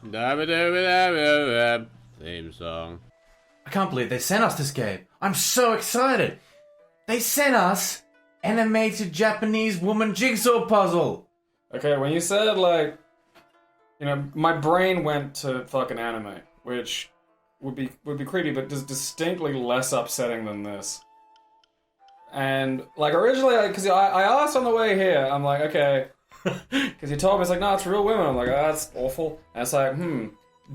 Theme song. I can't believe they sent us this game. I'm so excited. They sent us animated Japanese woman jigsaw puzzle. Okay, when you said, like, you know, my brain went to fucking anime, which would be creepy, but is distinctly less upsetting than this. And, like, originally, because I asked on the way here, I'm like, okay, because you told me, it's like, no, it's real women. I'm like, oh, that's awful. And it's like,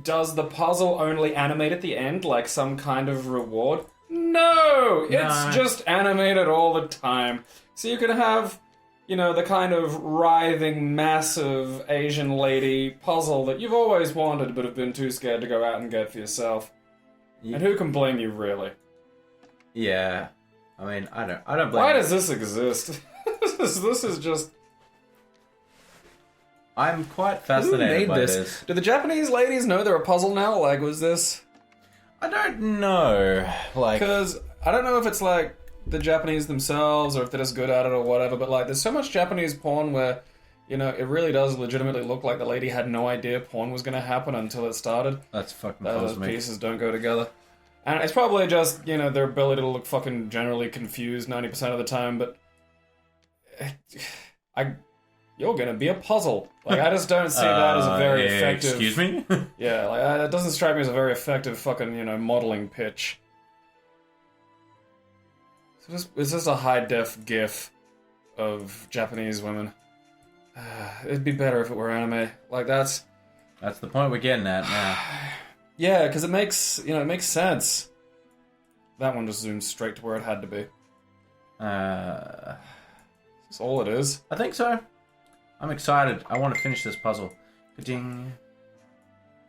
does the puzzle only animate at the end, like some kind of reward? No! It's just animated all the time. So you could have, you know, the kind of writhing, massive Asian lady puzzle that you've always wanted but have been too scared to go out and get for yourself. And who can blame you, really? Yeah. I mean, I don't blame Why you. does this exist? This is just... I'm quite fascinated by this. Do the Japanese ladies know they're a puzzle now? Like, was this... I don't know. Like... Because I don't know if it's, like, the Japanese themselves or if they're just good at it or whatever, but, like, there's so much Japanese porn where, you know, it really does legitimately look like the lady had no idea porn was going to happen until it started. That's fucking Those cosmic. pieces don't go together. And it's probably just, you know, their ability to look fucking generally confused 90% of the time, but... You're gonna be a puzzle. Like, I just don't see that as a very effective... Excuse me? Yeah, like, it doesn't strike me as a very effective fucking, you know, modeling pitch. It's just a high-def gif of Japanese women. It'd be better if it were anime. Like, that's... That's the point we're getting at now. Yeah, because it makes, you know, it makes sense. That one just zoomed straight to where it had to be. That's all it is. I think so. I'm excited. I want to finish this puzzle. Ka-ding.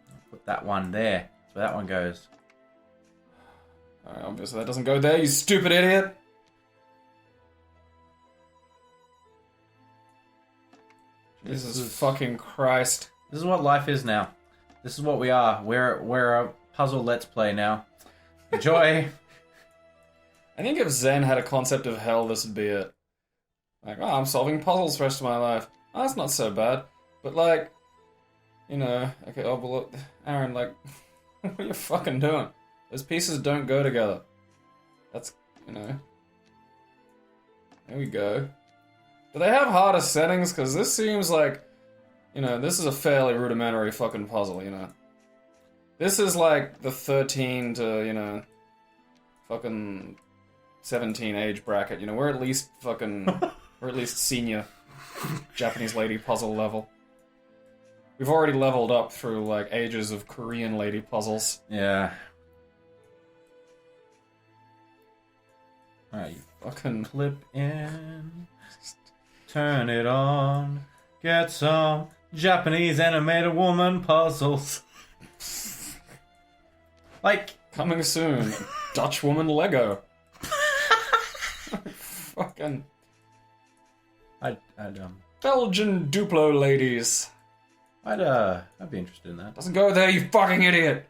I'll put that one there. That's where that one goes. Alright, obviously that doesn't go there, you stupid idiot! Jesus fucking Christ. This is what life is now. This is what we are. We're a puzzle let's play now. Enjoy. I think if Zen had a concept of hell, this would be it. Like, oh, I'm solving puzzles the rest of my life. Oh, that's not so bad. But, like, you know, okay, oh, but look, Aaron, like, what are you fucking doing? Those pieces don't go together. That's, you know. There we go. Do they have harder settings? Because this seems like, you know, this is a fairly rudimentary fucking puzzle, you know. This is like the 13 to, you know, fucking 17 age bracket, you know, we're at least fucking, we're at least senior Japanese lady puzzle level. We've already leveled up through, like, ages of Korean lady puzzles. Yeah. Alright, you Fucking... clip in. Turn it on. Get some Japanese animated woman puzzles. Like... Coming soon. Dutch woman Lego. Fucking... I'd Belgian Duplo ladies. I'd be interested in that. Doesn't go there, you fucking idiot!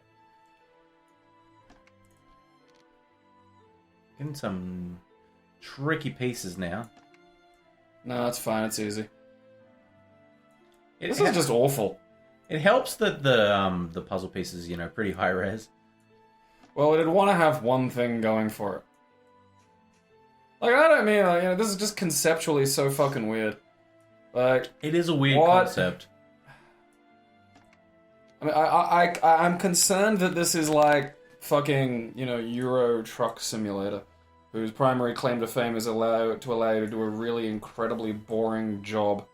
Getting some tricky pieces now. No, it's fine, it's easy. It This is just awful. It helps that the puzzle pieces, you know, pretty high res. Well, it'd want to have one thing going for it. Like, I don't mean, like, you know, this is just conceptually so fucking weird. Like... It is a weird What? concept. I mean, I'm concerned that this is like fucking, you know, Euro Truck Simulator, whose primary claim to fame is allow you to do a really incredibly boring job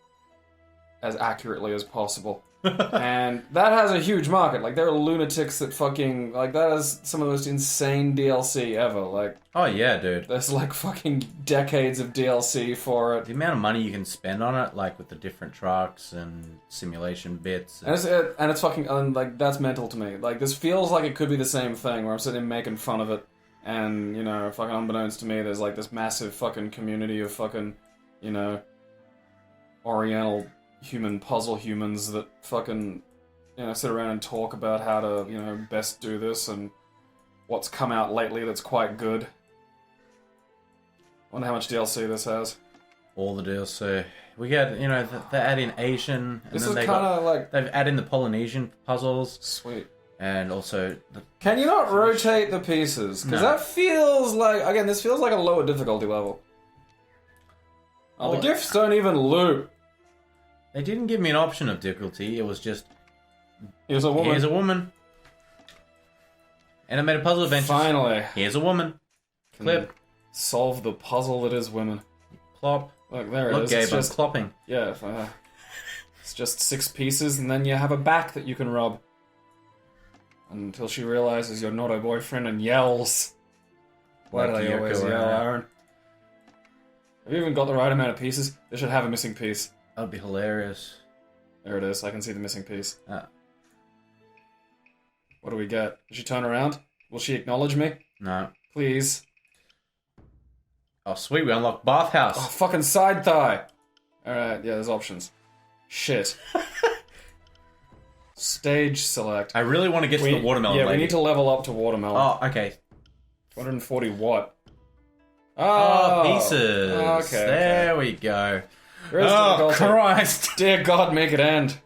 as accurately as possible. And that has a huge market. Like, there are lunatics that fucking... Like, that is some of the most insane DLC ever. Like... Oh, yeah, dude. There's, like, fucking decades of DLC for it. The amount of money you can spend on it, like, with the different trucks and simulation bits. And it's fucking... And, like, that's mental to me. Like, this feels like it could be the same thing, where I'm sitting making fun of it. And, you know, fucking unbeknownst to me, there's, like, this massive fucking community of fucking, you know, Oriental... human puzzle humans that fucking, you know, sit around and talk about how to, you know, best do this and what's come out lately that's quite good. Wonder how much DLC this has. all the deals. So we get, you know, they add in Asian, and This then is they kind of like they've added in the Polynesian puzzles, sweet. and also the, Can you not rotate the pieces? Because No. that feels like, again, this feels like a lower difficulty level. Oh, the Oh. gifts don't even loop. they didn't give me an option of difficulty. It was just Here's a woman. here's a woman. Animated puzzle adventure. Finally. Here's a woman. Can Clip. solve the puzzle that is women. Clop. Look, there it Look, is. Gabe, It's I'm just, clopping. yeah, it's just 6 pieces, and then you have a back that you can rub. Until she realizes you're not her boyfriend and yells. Why do Like they always Yoko yell, Ono. Aaron? Have you even got the right amount of pieces? They should have a missing piece. That'd be hilarious. There it is. I can see the missing piece. Ah. What do we get? Does she turn around? Will she acknowledge me? No. Please. Oh, sweet, we unlocked bathhouse. Oh, fucking side thigh. Alright, yeah, there's options. Shit. Stage select. I really want to get to the watermelon Yeah, lady. we need to level up to watermelon. Oh, okay. 240 what? Oh, pieces. Okay. There we go. Where's the Oh, difficulty? Christ. Dear God, make it end.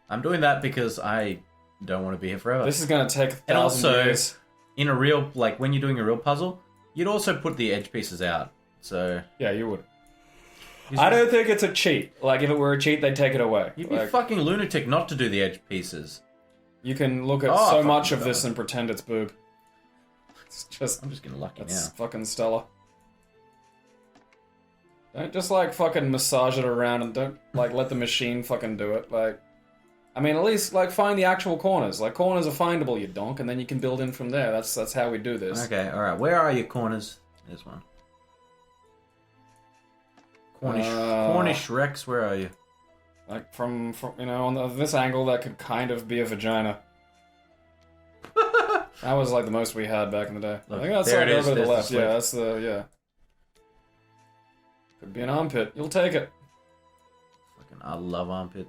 I'm doing that because I don't want to be here forever. This is gonna take 1,000 also- years. In a real, like, when you're doing a real puzzle, you'd also put the edge pieces out. So... Yeah, you would. I don't think it's a cheat. Like, if it were a cheat, they'd take it away. You'd be Like, a fucking lunatic not to do the edge pieces. you can look at Oh, so fucking much of God. this and pretend it's boob. It's just... I'm just getting lucky That's now. fucking stellar. Don't just, like, fucking massage it around and don't, like, let the machine fucking do it. Like, I mean, at least, like, find the actual corners. Like, corners are findable, you donk, and then you can build in from there. That's how we do this. Okay, alright. Where are your corners? There's one. Cornish Rex, where are you? Like, from you know, on this angle, that could kind of be a vagina. That was, like, the most we had back in the day. Look, I think that's there like it is, over to the there's the left. slit. Yeah, that's the, yeah. Could be an armpit. You'll take it. Fucking, I love armpit.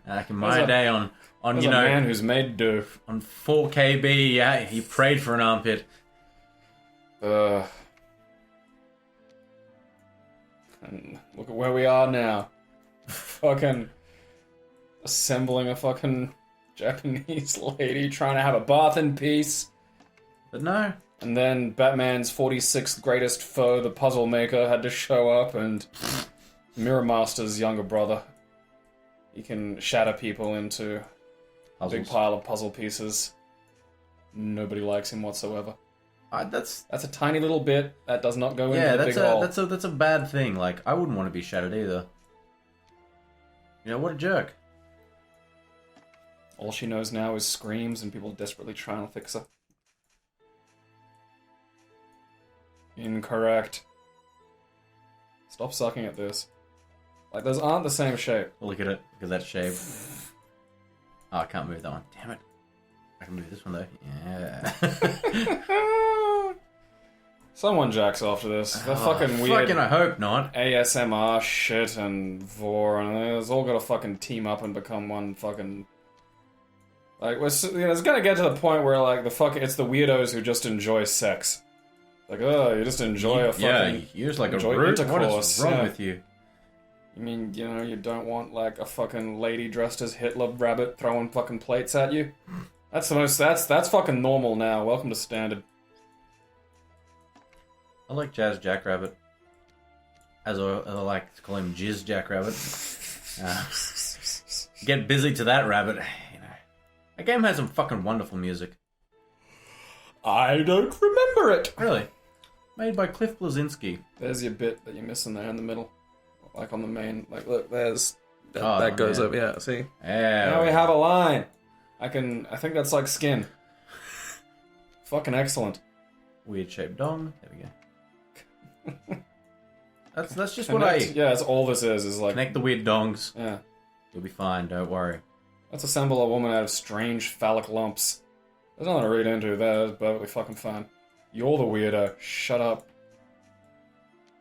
Back in There's my a- day on There's you a know, man who's made do. on 4KB, yeah, he prayed for an armpit. And look at where we are now. Fucking assembling a fucking Japanese lady trying to have a bath in peace. But no. And then Batman's 46th greatest foe, the puzzle maker, had to show up, and Mirror Master's younger brother. He can shatter people into a big Puzzles. pile of puzzle pieces. Nobody likes him whatsoever. That's That's a tiny little bit that does not go yeah, into the that's big hole. that's a bad thing. Like, I wouldn't want to be shattered either. You know, what a jerk. All she knows now is screams and people desperately trying to fix her. Incorrect. Stop sucking at this. Like, those aren't the same shape. Look at it, look at that shape. Oh, I can't move that one. Damn it. I can move this one though. Yeah. Someone jacks off to this. The fucking weird Fucking, I hope not. ASMR shit and vor, and it's all got to fucking team up and become one fucking... Like, it's gonna get to the point where, like, it's the weirdos who just enjoy sex. Like, oh, you just enjoy a fucking... Yeah, you're just like a enjoy brute. What intercourse, is wrong yeah. with you? You mean, you know, you don't want, like, a fucking lady dressed as Hitler rabbit throwing fucking plates at you? That's the most... That's fucking normal now. Welcome to standard. I like Jazz Jackrabbit. As I like to call him Jizz Jackrabbit. Get busy to that rabbit. You know, that game has some fucking wonderful music. I don't remember it! Really? Made by Cliff Blazinski. There's your bit that you're missing there in the middle. Like on the main, like look, there's... Oh, that goes yeah. up, yeah, see? Yeah. Now we have a line. I think that's like skin. Fucking excellent. Weird shaped dong. There we go. That's just Yeah, that's all this is like... Connect the weird dongs. Yeah. You'll be fine, don't worry. Let's assemble a woman out of strange phallic lumps. There's nothing to read into there, it's perfectly fucking fine. You're the weirdo. Shut up.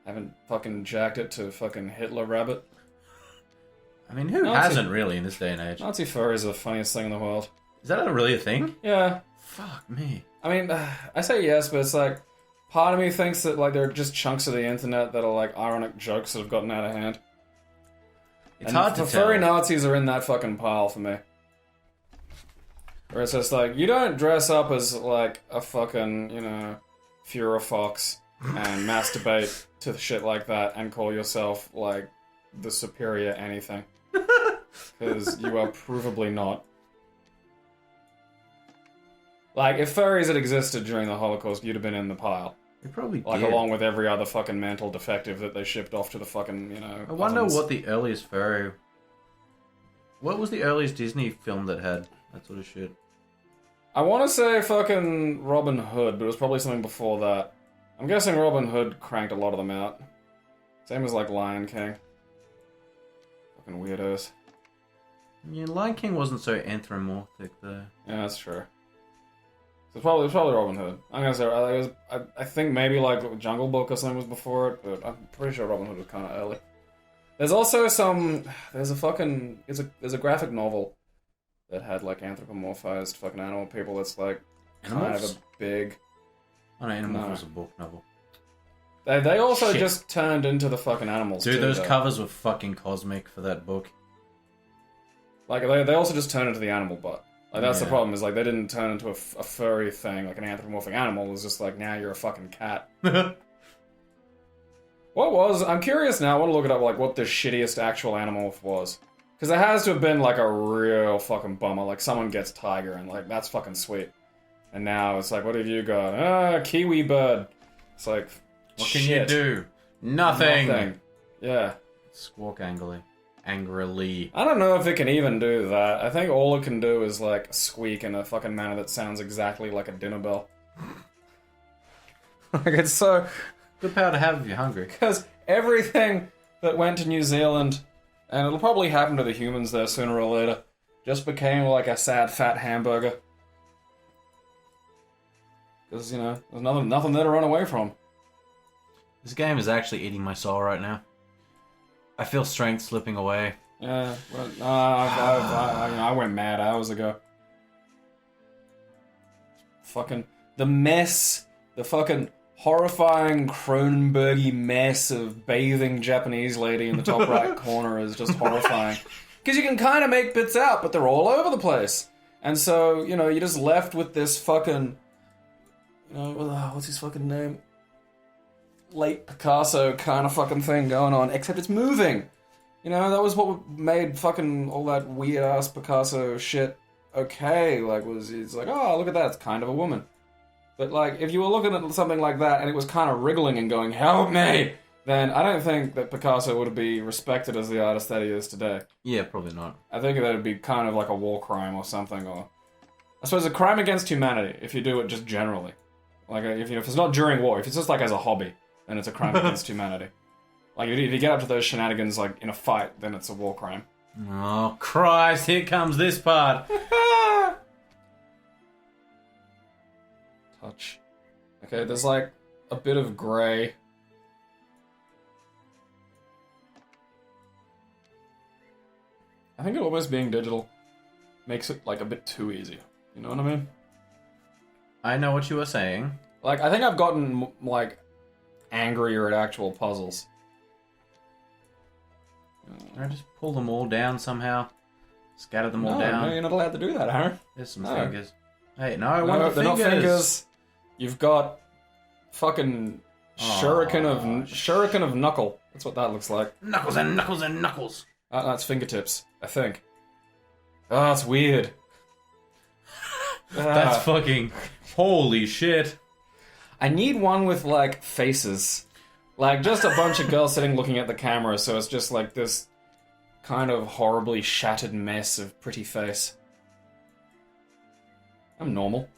Haven't fucking jacked it to fucking Hitler rabbit. I mean, who Nazi- hasn't really in this day and age? Nazi furries are the funniest thing in the world. Is that really a thing? Yeah. Fuck me. I mean, I say yes, but it's like... part of me thinks that like there are just chunks of the internet that are like ironic jokes that have gotten out of hand. It's hard to the tell. furry Nazis are in that fucking pile for me. Where it's just like, you don't dress up as like a fucking, you know, Fura Fox and masturbate to shit like that and call yourself like the superior anything. Because you are provably not. Like, if furries had existed during the Holocaust, you'd have been in the pile. You probably Like, did. along with every other fucking mental defective that they shipped off to the fucking, you know... I wonder ovens. what the earliest furry... What was the earliest Disney film that had that sort of shit? I want to say fucking Robin Hood, but it was probably something before that. I'm guessing Robin Hood cranked a lot of them out. Same as, like, Lion King. Fucking weirdos. Yeah, Lion King wasn't so anthropomorphic, though. Yeah, that's true. So it's probably Robin Hood. I'm gonna say I think maybe like Jungle Book or something was before it, but I'm pretty sure Robin Hood was kind of early. There's also there's a graphic novel that had like anthropomorphized fucking animal people. That's like kind of Animorphs? a big. Oh no, Animorphs No. was a book novel. They also Shit. just turned into the fucking animals. Dude, too, those though. covers were fucking cosmic for that book. Like they also just turned into the animal butt. Like that's the Yeah. problem is like they didn't turn into a furry thing like an anthropomorphic animal. It was just like now you're a fucking cat. What was? I'm curious now. I want to look it up. Like what the shittiest actual animal was, because it has to have been like a real fucking bummer. Like someone gets tiger and like that's fucking sweet. And now it's like, what have you got? Ah, kiwi bird. It's like, What can shit. you do? Nothing. Yeah. Squawk angrily. Angrily. I don't know if it can even do that. I think all it can do is like squeak in a fucking manner that sounds exactly like a dinner bell. Like it's so. Good power to have if you're hungry. Because everything that went to New Zealand, and it'll probably happen to the humans there sooner or later, just became like a sad fat hamburger. Because, you know, there's nothing there to run away from. This game is actually eating my soul right now. I feel strength slipping away. Yeah, well, I went mad hours ago. Fucking the mess, the fucking horrifying Cronenbergy mess of bathing Japanese lady in the top right corner is just horrifying. Because you can kind of make bits out, but they're all over the place. And so, you know, you're just left with this fucking, you know, what's his fucking name? Late Picasso kind of fucking thing going on, except it's moving. You know, that was what made fucking all that weird ass Picasso shit okay. Like, it's like, oh, look at that, it's kind of a woman. But like, if you were looking at something like that and it was kind of wriggling and going, help me, then I don't think that Picasso would be respected as the artist that he is today. Yeah, probably not. I think that would be kind of like a war crime or something, or I suppose a crime against humanity if you do it just generally. Like, if it's not during war, if it's just like as a hobby, then it's a crime against humanity. Like, if you get up to those shenanigans, like, in a fight, then it's a war crime. Oh, Christ, here comes this part. Touch. Okay, there's, like, a bit of grey. I think it almost being digital makes it, like, a bit too easy. You know what I mean? I know what you were saying. Like, I think I've gotten, like, angrier at actual puzzles. Can I just pull them all down somehow? Scatter them all No, down? you're not allowed to do that, Aaron. There's some No. fingers. Hey, no, I No, want the they're fingers. not fingers. You've got fucking shuriken of knuckle. That's what that looks like. Knuckles and knuckles and knuckles. That's fingertips, I think. Oh, that's weird. That's fucking... Holy shit. I need one with, like, faces. Like, just a bunch of girls sitting looking at the camera, so it's just, like, this kind of horribly shattered mess of pretty face. I'm normal.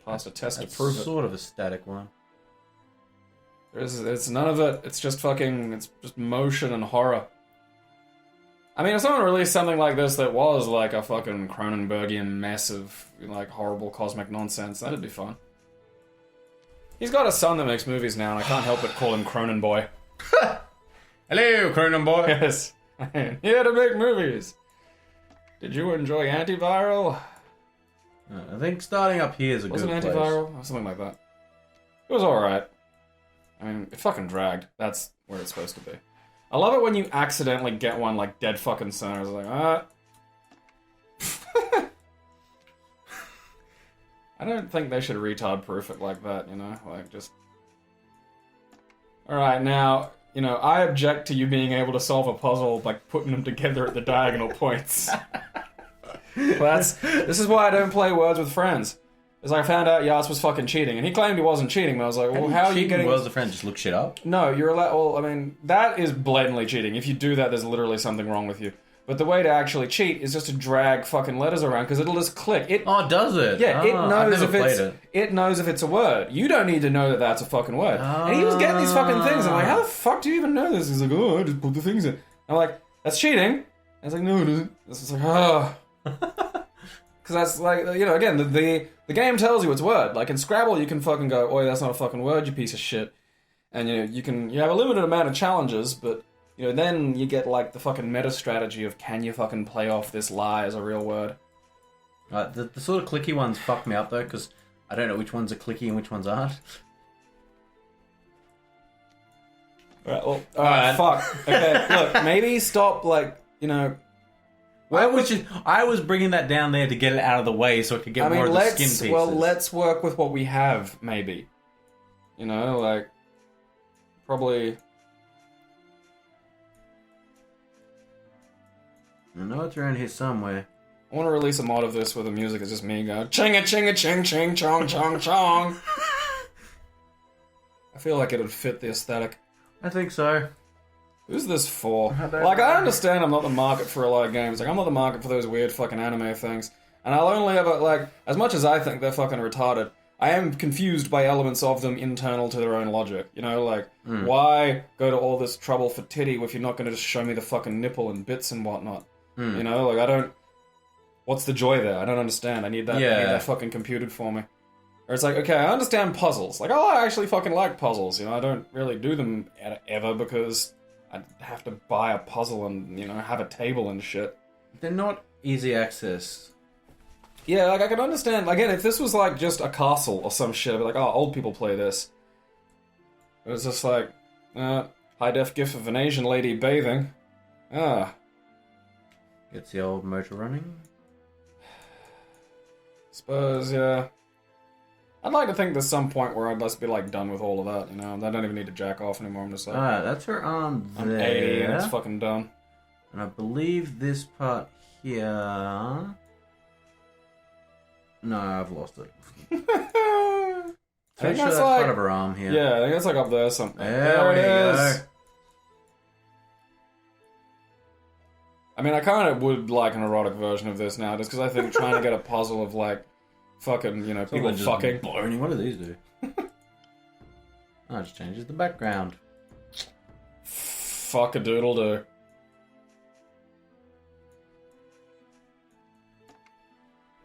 Passed a test to That's prove it. sort of a static one. It's none of it. It's just fucking... It's just motion and horror. I mean, if someone released something like this that was, like, a fucking Cronenbergian mess of, like, horrible cosmic nonsense, that'd be fun. He's got a son that makes movies now, and I can't help but call him Cronenboy. Hello, Cronin boy. Yes. Here to make movies. Did you enjoy Antiviral? I think starting up here is a Was it good place. antiviral? Or something like that. It was alright. I mean, it fucking dragged. That's where it's supposed to be. I love it when you accidentally get one, like, dead fucking center. It's like, I don't think they should retard-proof it like that, you know? Like, just... Alright, now, you know, I object to you being able to solve a puzzle by putting them together at the diagonal points. This is why I don't play Words with Friends. Is I found out Yas was fucking cheating, and he claimed he wasn't cheating, but I was like, well, how are you getting... Words with Friends, just look shit up? No, you're allowed... Well, I mean, that is blatantly cheating. If you do that, there's literally something wrong with you. But the way to actually cheat is just to drag fucking letters around, because it'll just click. Oh, does it? Yeah, it knows if it's... it. It knows if it's a word. You don't need to know that that's a fucking word. And he was getting these fucking things. I'm like, how the fuck do you even know this? He's like, oh, I just put the things in. I'm like, that's cheating. And I was like, no, it isn't. It's just like, oh... Because that's like, you know, again, the game tells you it's a word. Like in Scrabble, you can fucking go, "Oi, that's not a fucking word, you piece of shit." And you know, you have a limited amount of challenges, but you know, then you get like the fucking meta strategy of can you fucking play off this lie as a real word? The sort of clicky ones fuck me up though, because I don't know which ones are clicky and which ones aren't. Alright, well, alright, fuck. Okay, look, maybe stop like, you know. I was bringing that down there to get it out of the way so I could get more of the skin pieces. Well, let's work with what we have, maybe. You know, like, probably... I know it's around here somewhere. I want to release a mod of this where the music is just me going, chinga chinga ching ching chong chong chong. I feel like it would fit the aesthetic. I think so. Who's this for? Like, I understand I'm not the market for a lot of games. Like, I'm not the market for those weird fucking anime things. And I'll only ever, like, as much as I think they're fucking retarded, I am confused by elements of them internal to their own logic. You know, like, why go to all this trouble for titty if you're not going to just show me the fucking nipple and bits and whatnot? You know, like, I don't... What's the joy there? I don't understand. I need that, I need that fucking computed for me. Or it's like, okay, I understand puzzles. Like, oh, I actually fucking like puzzles. You know, I don't really do them ever because... I'd have to buy a puzzle and, you know, have a table and shit. They're not easy access. Yeah, like, I can understand. Again, if this was, like, just a castle or some shit, I'd be like, oh, old people play this. But it's just like, high-def gif of an Asian lady bathing. Gets the old motor running. Suppose, yeah. I'd like to think there's some point where I'd just be, like, done with all of that, you know? I don't even need to jack off anymore, I'm just like... That's her arm there. I'm 80 and it's fucking done. And I believe this part here... No, I've lost it. I think sure that's that's like... part of her arm here. Yeah, I think it's like up there something. There it is! go. I mean, I kind of would like an erotic version of this now, just because I think trying to get a puzzle of, like, fucking, you know, people just fucking... Boring. What do these do? Oh, it just changes the background. Fuck a doodle do.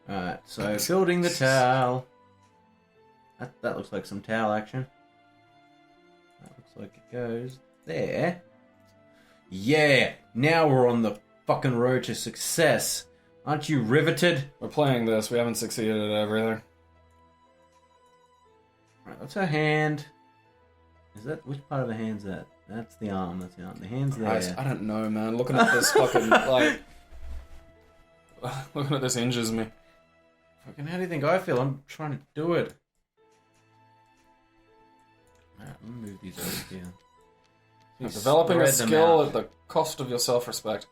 Alright, so building the towel. That looks like some towel action. That looks like it goes there. Yeah! Now we're on the fucking road to success. Aren't you riveted? We're playing this, we haven't succeeded at everything. Right, that's her hand. Is that, which part of the hand's that? That's the arm, that's the arm. The hand's there. I don't know, man. Looking at this fucking, like... Looking at this injures me. Fucking, how do you think I feel? I'm trying to do it. Alright, let me move these over here. Developing a skill at the cost of your self-respect.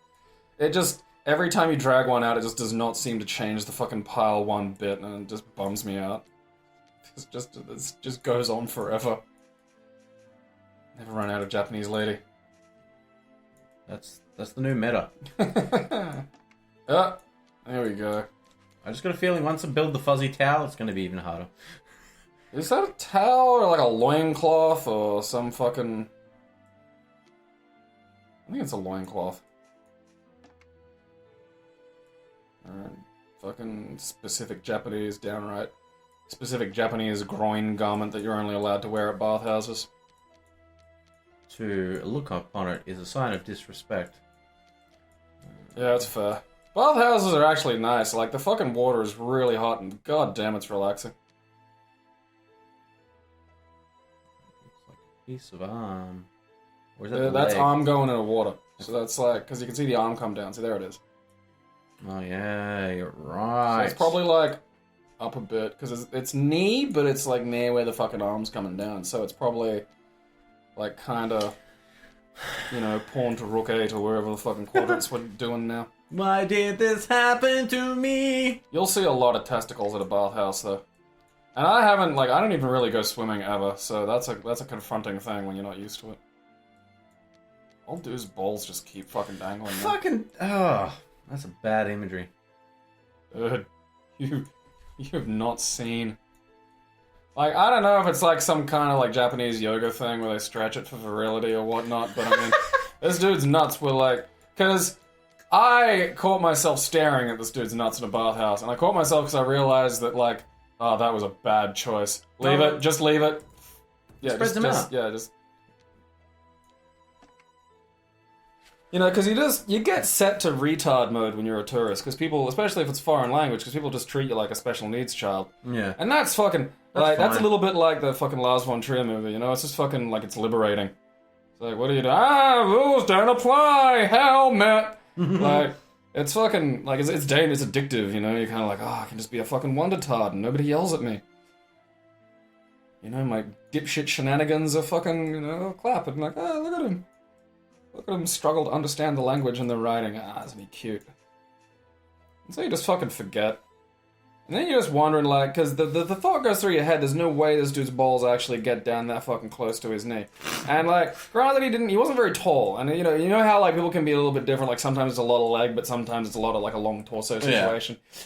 It just... Every time you drag one out, it just does not seem to change the fucking pile one bit, and it just bums me out. It just goes on forever. Never run out of Japanese lady. That's the new meta. There we go. I just got a feeling once I build the fuzzy towel, it's going to be even harder. Is that a towel or like a loincloth or some fucking... I think it's a loincloth. Alright. Fucking specific Japanese, downright specific Japanese groin garment that you're only allowed to wear at bathhouses. To look upon it is a sign of disrespect. Yeah, that's fair. Bathhouses are actually nice. Like, the fucking water is really hot and god damn, it's relaxing. Looks like a piece of arm. Or is that the That's leg? arm going in the water. So that's like, because you can see the arm come down. So there it is. Oh yeah, you're So right. it's probably like up a bit, because it's knee, but it's like near where the fucking arm's coming down. So it's probably like kind of, you know, pawn to rook 8 or wherever the fucking quadrants were doing now. Why did this happen to me? You'll see a lot of testicles at a bathhouse, though. And I don't even really go swimming ever, so that's a confronting thing when you're not used to it. All dude's balls just keep fucking dangling. Fucking that's a bad imagery. Dude, you have not seen. Like, I don't know if it's like some kind of like Japanese yoga thing where they stretch it for virility or whatnot, but I mean, this dude's nuts were like, because I caught myself staring at this dude's nuts in a bathhouse, and I caught myself because I realized that, like, oh, that was a bad choice. Leave it, just leave it. Yeah, Spread them out. Yeah, just. You know, because you get set to retard mode when you're a tourist, because people, especially if it's foreign language, because people just treat you like a special needs child. Yeah. And that's fucking, That's that's a fine. little bit like the fucking Lars von Trier movie, you know? It's just fucking, like, it's liberating. It's like, what do you do? Rules don't apply, helmet! Like, it's fucking, like, it's dangerous, it's addictive, you know? You're kind of like, I can just be a fucking wonder tard and nobody yells at me. You know, my dipshit shenanigans are fucking, you know, clap and like, look at him. Look at him struggle to understand the language and the writing. Isn't he cute? And so you just fucking forget. And then you're just wondering, like, because the thought goes through your head, there's no way this dude's balls actually get down that fucking close to his knee. And, like, granted he wasn't very tall. And, you know how, like, people can be a little bit different, like, sometimes it's a lot of leg, but sometimes it's a lot of, like, a long torso situation. Yeah.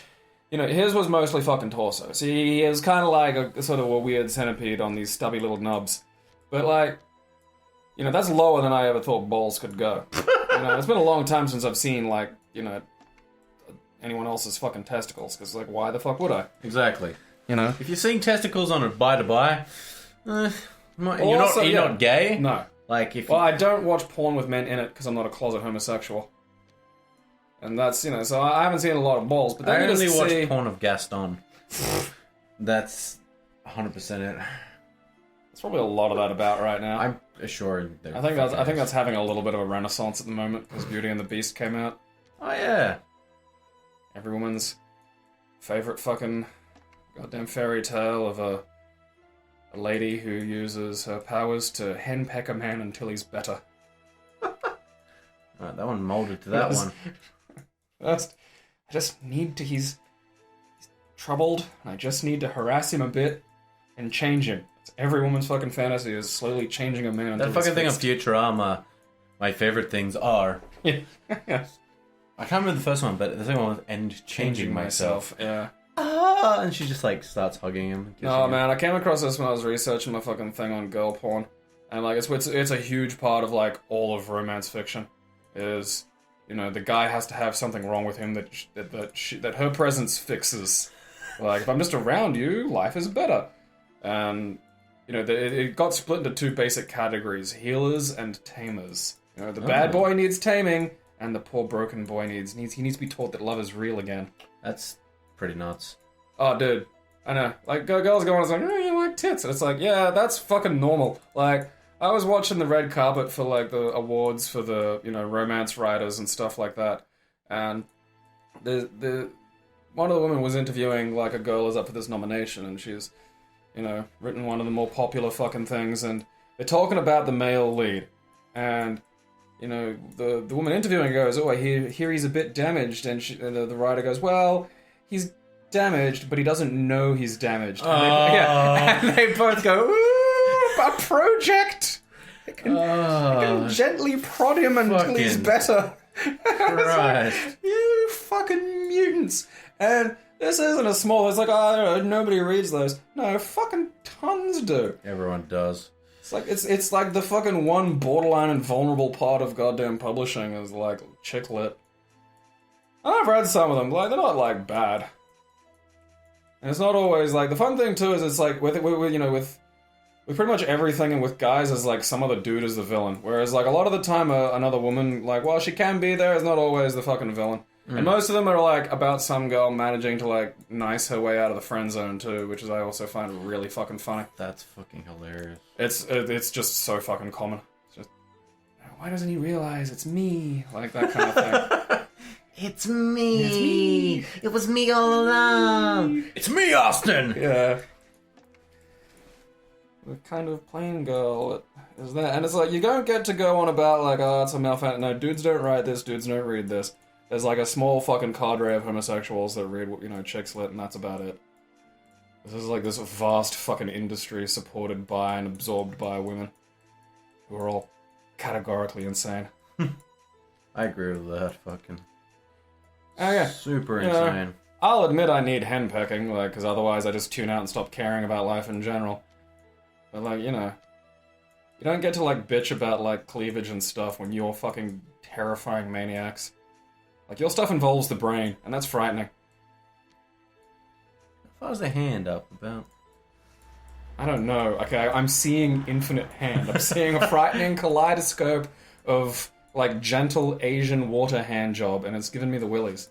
You know, his was mostly fucking torso. So he was kind of like a sort of a weird centipede on these stubby little nubs. But, like, you know, that's lower than I ever thought balls could go. You know, it's been a long time since I've seen, like, you know, anyone else's fucking testicles, because, like, why the fuck would I? Exactly. You know? If you're seeing testicles on a bye-to-bye, you're Also, not gay? No. Like, if Well, I don't watch porn with men in it, because I'm not a closet homosexual. And that's, you know, so I haven't seen a lot of balls, but then I you only just watch see... porn of Gaston. That's 100% it. There's probably a lot of that about right now. I'm assured that I think that's having a little bit of a renaissance at the moment, because Beauty and the Beast came out. Oh, yeah. Every woman's favorite fucking goddamn fairy tale of a lady who uses her powers to henpeck a man until he's better. Right, that one molded to that one. I just need to, he's troubled, and I just need to harass him a bit and change him. It's every woman's fucking fantasy is slowly changing a man until That fucking thing on fixed. Futurama, my favorite things are... Yeah. I can't remember the first one, but the second one was "and changing myself." Yeah. And she just like starts hugging him. Oh man, I came across this when I was researching my fucking thing on girl porn, and like it's a huge part of like all of romance fiction. Is, you know, the guy has to have something wrong with him that her presence fixes. Like, if I'm just around you, life is better. And you know, it got split into two basic categories: healers and tamers. You know, the bad boy needs taming. And the poor broken boy needs to be taught that love is real again. That's pretty nuts. Oh, dude. I know. Like, girls go on and say, oh, you like tits. And it's like, yeah, that's fucking normal. Like, I was watching the red carpet for, like, the awards for the, you know, romance writers and stuff like that. And the one of the women was interviewing, like, a girl who's up for this nomination. And she's, you know, written one of the more popular fucking things. And they're talking about the male lead. And... you know, the woman interviewing goes, oh, I hear he's a bit damaged, and the writer goes, well, he's damaged, but he doesn't know he's damaged. And they both go, ooh, a project! I can gently prod him until he's better. Christ. You fucking mutants! And this isn't a small, it's like, oh, nobody reads those. No, fucking tons do. Everyone does. It's like the fucking one borderline and vulnerable part of goddamn publishing is like chick lit. And I've read some of them, like they're not like bad. And it's not always like the fun thing too is it's like with you know with pretty much everything and with guys is like some other dude is the villain, whereas like a lot of the time another woman like while she can be there is not always the fucking villain. And most of them are like about some girl managing to like nice her way out of the friend zone too, which is I also find really fucking funny. That's fucking hilarious. It's just so fucking common. It's just, why doesn't he realize it's me? Like that kind of thing. It's me. It was me all along. It's me, Austin. Yeah. The kind of plain girl is that, and it's like you don't get to go on about like, oh, it's a male fan. No, dudes don't write this. Dudes don't read this. There's like a small fucking cadre of homosexuals that read what, you know, chicks lit, and that's about it. This is like this vast fucking industry supported by and absorbed by women who are all categorically insane. I agree with that. Fucking. Oh yeah, Super You know, insane. I'll admit I need henpecking, like, because otherwise I just tune out and stop caring about life in general. But like, you know, you don't get to like bitch about like cleavage and stuff when you're fucking terrifying maniacs. Like, your stuff involves the brain, and that's frightening. How far is the hand up about? I don't know. Okay, I'm seeing infinite hand. I'm seeing a frightening kaleidoscope of, like, gentle Asian water hand job, and it's given me the willies.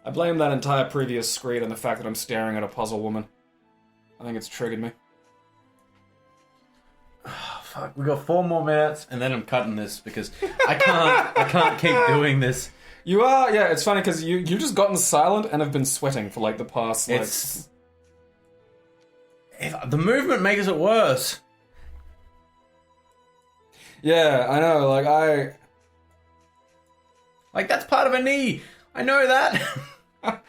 I blame that entire previous screen on the fact that I'm staring at a puzzle woman. I think it's triggered me. Fuck, we got 4 more minutes, and then I'm cutting this because I can't keep doing this. You are, yeah, it's funny because you've just gotten silent and have been sweating for like the past, like... The movement makes it worse. Yeah, I know, Like, that's part of a knee. I know that.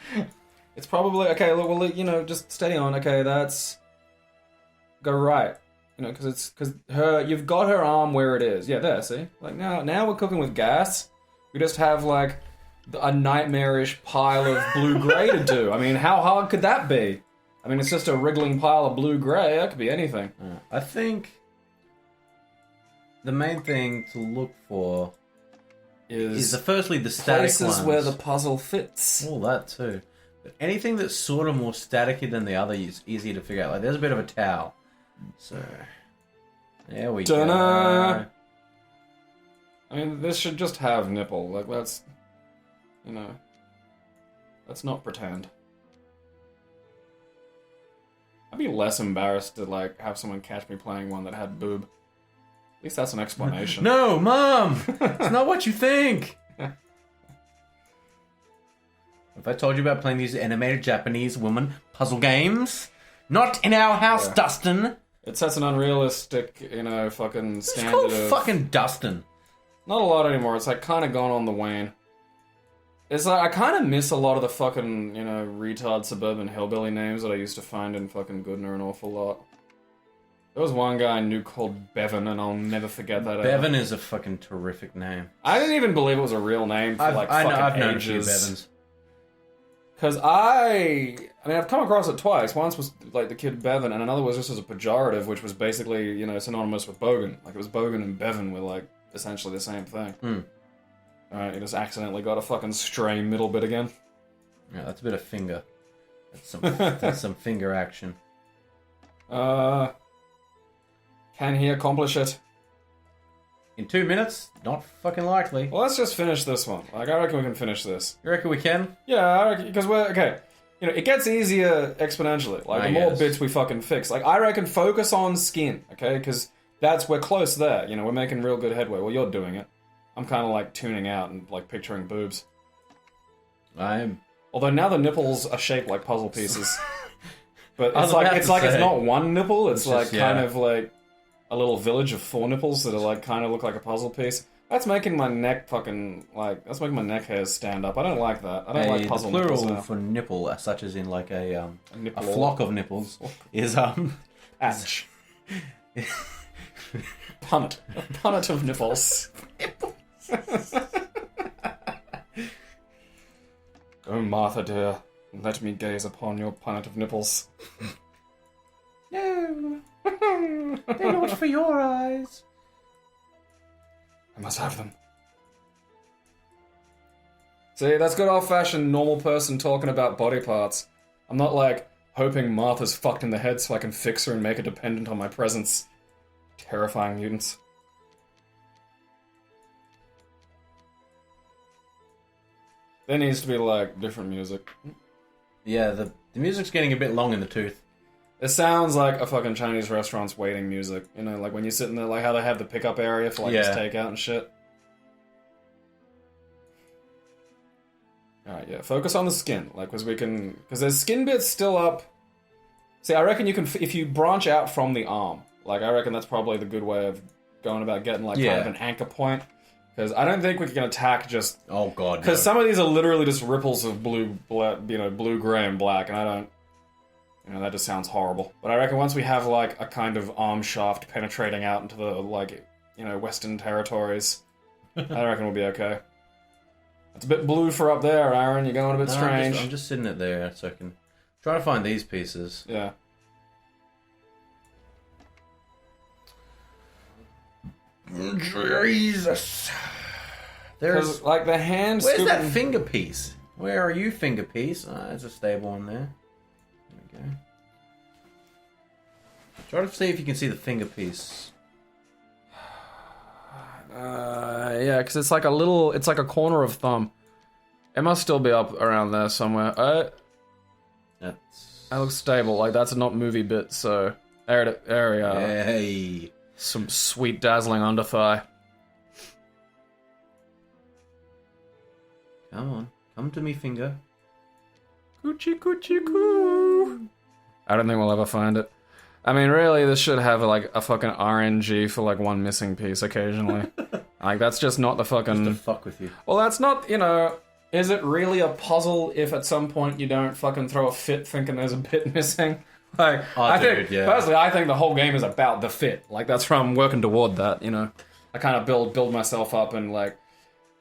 It's probably, okay, look, well, you know, just steady on, okay, that's... Go right. You know, because you've got her arm where it is. Yeah, there, see? Like, now we're cooking with gas. We just have, like, a nightmarish pile of blue-grey to do. I mean, how hard could that be? I mean, it's just a wriggling pile of blue-grey. That could be anything. I think the main thing to look for is firstly the static places ones. where the puzzle fits. All that too. But anything that's sort of more staticky than the other is easier to figure out. Like, there's a bit of a towel. So, there we go. I mean, this should just have nipple. Like, let's, you know, let's not pretend. I'd be less embarrassed to, like, have someone catch me playing one that had boob. At least that's an explanation. No, Mom! It's not what you think! If I told you about playing these animated Japanese woman puzzle games? Not in our house, Yeah. Dustin! It sets an unrealistic, you know, fucking It's standard called of... fucking Dustin. Not a lot anymore. It's, like, kind of gone on the wane. It's like, I kind of miss a lot of the fucking, you know, retard suburban hillbilly names that I used to find in fucking Goodner an awful lot. There was one guy I knew called Bevan, and I'll never forget that ever. Bevan is a fucking terrific name. I didn't even believe it was a real name for, I've known a few ages. Bevans. Because I mean, I've come across it twice. Once was, like, the kid Bevan, and another was just as a pejorative, which was basically, you know, synonymous with Bogan. Like, it was Bogan and Bevan were, like, essentially the same thing. Alright, you just accidentally got a fucking stray middle bit again. Yeah, that's a bit of finger. That's some finger action. Can he accomplish it? In 2 minutes? Not fucking likely. Well, let's just finish this one. Like, I reckon we can finish this. You reckon we can? Yeah, I reckon, because we're, okay. You know, it gets easier exponentially. Like, the more bits we fucking fix. Like, I reckon focus on skin, okay? Because we're close there. You know, we're making real good headway. Well, you're doing it. I'm kind of, like, tuning out and, like, picturing boobs. Although now the nipples are shaped like puzzle pieces. But it's not one nipple. It's like, just, kind of, like, a little village of 4 nipples that are, like, kind of look like a puzzle piece. That's making my neck fucking, like, that's making my neck hairs stand up. I don't like that. I don't like puzzle the nipples plural now. for nipple, such as in, like, a nipple. flock of nipples, is, Patch. Punnet. A punnet of nipples. Oh, Martha, dear, let me gaze upon your punnet of nipples. No, they're not for your eyes. I must have them. See, that's good old-fashioned normal person talking about body parts. I'm not, like, hoping Martha's fucked in the head so I can fix her and make her dependent on my presence. Terrifying mutants. There needs to be, like, different music. Yeah, the music's getting a bit long in the tooth. It sounds like a fucking Chinese restaurant's waiting music. You know, like when you're sitting there, like how they have the pickup area for, like, just takeout and shit. Alright, yeah, focus on the skin. Like, because there's skin bits still up. See, I reckon you can, if you branch out from the arm, like, I reckon that's probably the good way of going about getting, like, kind of an anchor point. Because I don't think we can attack just... Oh, God, Because some of these are literally just ripples of blue, blue, grey, and black, and I don't... You know, that just sounds horrible. But I reckon once we have, like, a kind of arm shaft penetrating out into the, like, you know, Western territories, I reckon we'll be okay. It's a bit blue for up there, Aaron. You're going a bit strange. I'm just sitting it there so I can try to find these pieces. Yeah. Jesus. There's like the hand. Where's that finger piece? Where are you, finger piece? There's a stable one there. There we go. Try to see if you can see the finger piece. Yeah, because it's like a corner of thumb. It must still be up around there somewhere. That looks stable. Like that's not movie bit. So there we are. Hey. Some sweet dazzling under thigh. Come on, come to me, finger. Coochie coochie coo. I don't think we'll ever find it. I mean, really, this should have like a fucking RNG for like one missing piece occasionally. Like that's just not the fucking. Just to fuck with you. Well, that's not. You know, is it really a puzzle if at some point you don't fucking throw a fit thinking there's a bit missing? Like, personally, I think the whole game is about the fit. Like, that's where I'm working toward that, you know. I kind of build myself up and, like,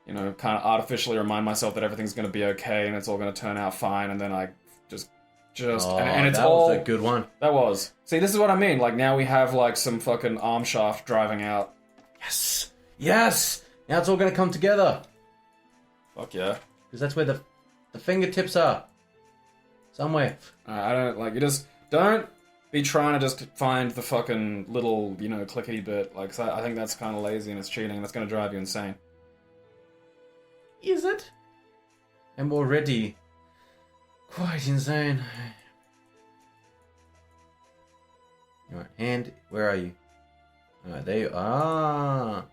you know, kind of artificially remind myself that everything's going to be okay and it's all going to turn out fine, and then I just and it's that all... was a good one. That was. See, this is what I mean. Like, now we have, like, some fucking arm shaft driving out. Yes! Yes! Now it's all going to come together. Fuck yeah. Because that's where the fingertips are. Somewhere. I don't, like, you just... Don't be trying to just find the fucking little, you know, clickety bit. Like, I think that's kind of lazy and it's cheating. That's going to drive you insane. Is it? I'm already quite insane. Alright, hand, where are you? Alright, there you are.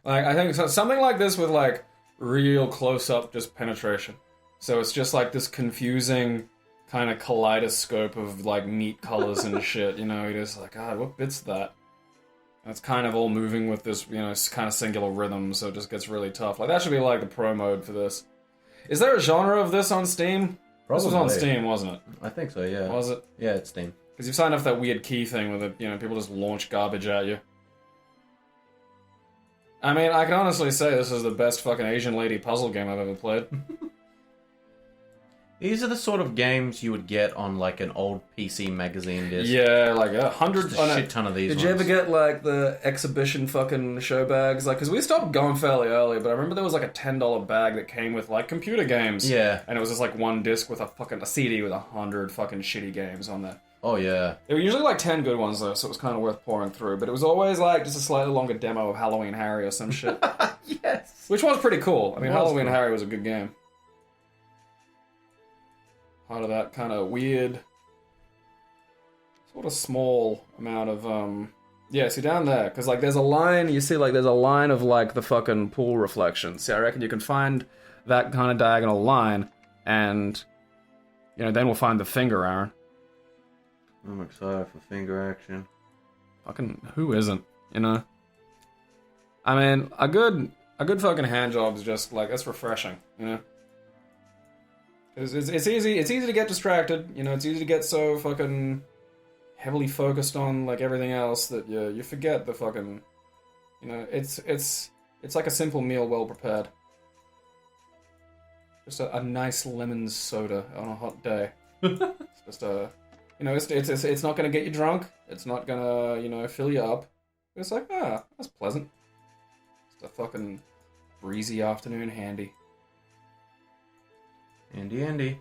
Like, I think so, something like this with, like, real close-up just penetration. So it's just like this confusing kind of kaleidoscope of like neat colors and shit, you know, you're just like, God, what bit's that? And it's kind of all moving with this, you know, kind of singular rhythm, so it just gets really tough. Like, that should be like the pro mode for this. Is there a genre of this on Steam? Probably. This was on Steam, wasn't it? I think so, yeah. Was it? Yeah, it's Steam. Because you've signed up for that weird key thing with it, you know, people just launch garbage at you. I mean, I can honestly say this is the best fucking Asian lady puzzle game I've ever played. These are the sort of games you would get on like an old PC magazine disc. Yeah, like a shit ton of these. Did you ever get like the exhibition fucking show bags? Like, because we stopped going fairly early, but I remember there was like a $10 bag that came with like computer games. Yeah. And it was just like one disc with a CD with 100 fucking shitty games on there. Oh, yeah. There were usually like 10 good ones though, so it was kind of worth pouring through. But it was always like just a slightly longer demo of Halloween Harry or some shit. Yes. Which was pretty cool. I mean, Halloween Harry was a good game. Part of that kind of weird, sort of small amount of, yeah, see down there, because like there's a line, you see like there's a line of like the fucking pool reflection. See, I reckon you can find that kind of diagonal line, and, you know, then we'll find the finger, Aaron. I'm excited for finger action. Fucking, who isn't, you know? I mean, a good fucking hand job is just like, that's refreshing, you know? It's easy to get distracted, you know, it's easy to get so fucking heavily focused on like everything else that you forget the fucking, you know, it's like a simple meal well prepared. Just a nice lemon soda on a hot day. It's just you know, it's not gonna get you drunk, it's not gonna, you know, fill you up. It's like, that's pleasant. Just a fucking breezy afternoon handy. Andy.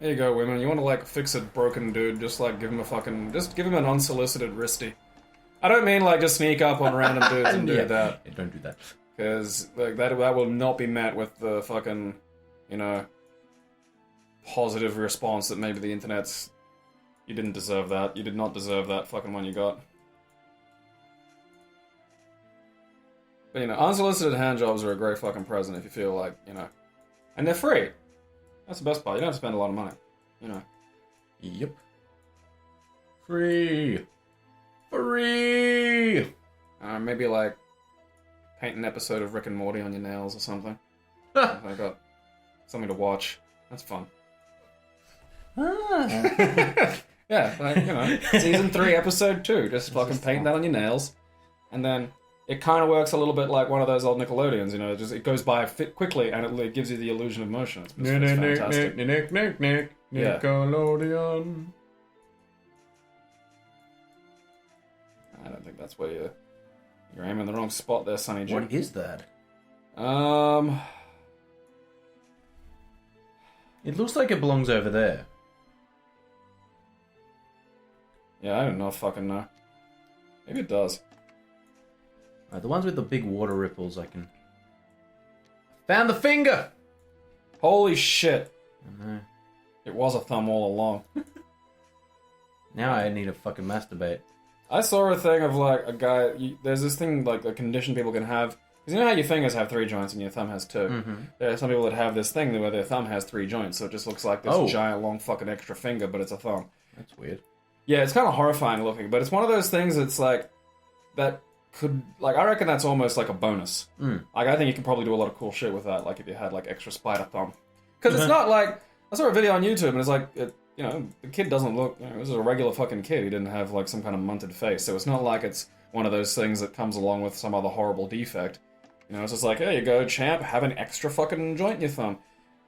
There you go, women. You want to, like, fix a broken dude, just, like, give him an unsolicited wristy. I don't mean like just sneak up on random dudes and do Yeah. that. Yeah, don't do that. Because like that will not be met with the fucking, you know, positive response that maybe the internet's... You didn't deserve that. You did not deserve that fucking one you got. But, you know, unsolicited handjobs are a great fucking present if you feel like, you know... And they're free. That's the best part. You don't have to spend a lot of money. You know. Yep. Free. Free. Maybe like paint an episode of Rick and Morty on your nails or something. I got something to watch. That's fun. Yeah, like, you know, season 3, episode 2. Just fucking paint that on your nails, and then it kind of works a little bit like one of those old Nickelodeons. You know, it goes by quickly, and it gives you the illusion of motion. It's fantastic. Yeah. Nickelodeon. I don't think that's where you're aiming in the wrong spot there, Sonny Jim. What is that? It looks like it belongs over there. Yeah, I don't know. Fucking know. Maybe it does. The ones with the big water ripples, I can... Found the finger! Holy shit! I know. It was a thumb all along. Now I need to fucking masturbate. I saw a thing of like a guy. There's this thing like a condition people can have. Because you know how your fingers have 3 joints and your thumb has 2? Mm-hmm. There are some people that have this thing where their thumb has 3 joints, so it just looks like this giant long fucking extra finger, but it's a thumb. That's weird. Yeah, it's kind of horrifying looking, but it's one of those things that's like, that could, like, I reckon that's almost like a bonus. Mm. Like, I think you could probably do a lot of cool shit with that, like if you had like extra spider thumb. Because it's not like, I saw a video on YouTube and it's like, you know, the kid doesn't look, you know, this is a regular fucking kid. He didn't have like some kind of munted face, so it's not like it's one of those things that comes along with some other horrible defect. You know, it's just like, there you go, champ, have an extra fucking joint in your thumb.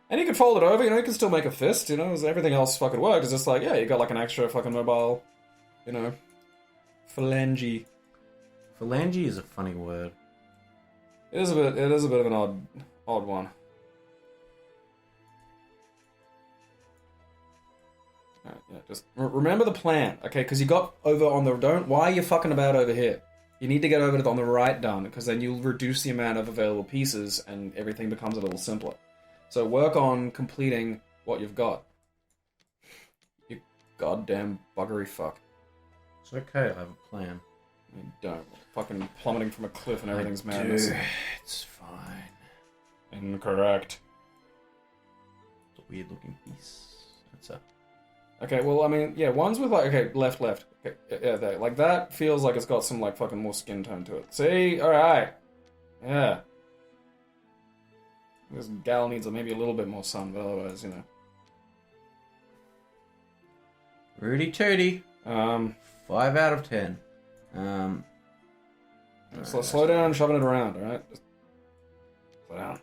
And you can fold it over, you know, you can still make a fist, you know, everything else fucking works. It's just like, yeah, you got like an extra fucking mobile, you know, phalange. Phalange is a funny word. It is a bit of an odd one. Alright, yeah, just remember the plan, okay? Because you got over on the, why are you fucking about over here? You need to get over on the right done, because then you'll reduce the amount of available pieces and everything becomes a little simpler. So work on completing what you've got. You goddamn buggery fuck. It's okay, I have a plan. You don't. Fucking plummeting from a cliff and everything's madness. It's fine. Incorrect. It's a weird looking piece. That's a... Okay, well, I mean, yeah, ones with like, okay, left. Okay, yeah, there. Like, that feels like it's got some, like, fucking more skin tone to it. See? Alright. Yeah. This gal needs maybe a little bit more sun, but otherwise, you know. Rudy Tooty. 5 out of 10. Slow down, shoving it around, alright? Just slow down.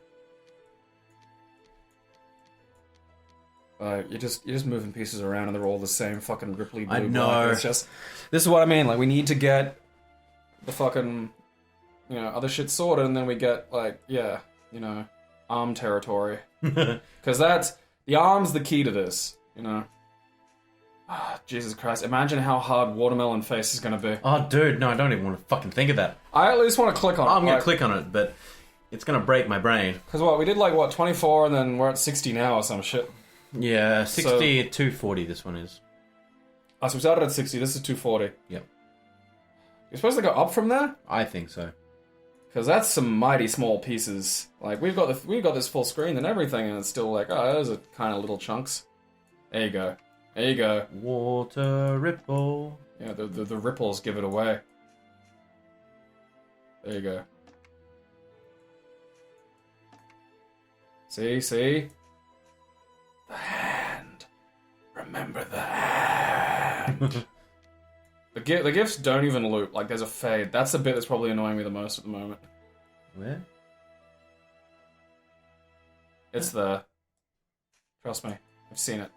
You're just moving pieces around and they're all the same fucking ripply blue. I know. Black. It's just, this is what I mean, like, we need to get the fucking, you know, other shit sorted, and then we get, like, yeah, you know, arm territory. Because the arm's the key to this, you know? Jesus Christ, imagine how hard Watermelon Face is gonna be. Oh, dude, no, I don't even want to fucking think of that. I at least want to click on it. I'm gonna click on it, but it's gonna break my brain. Because what, we did like, what, 24, and then we're at 60 now or some shit. Yeah, 60 at 240 this one is. Oh, so we started at 60, this is 240. Yep. You're supposed to go up from there? I think so. Because that's some mighty small pieces. Like, we've got this full screen and everything, and it's still like, oh, those are kind of little chunks. There you go. There you go. Water ripple. Yeah, the ripples give it away. There you go. See? The hand. Remember the hand. The gifts don't even loop. Like, there's a fade. That's the bit that's probably annoying me the most at the moment. Where? It's there. Trust me. I've seen it.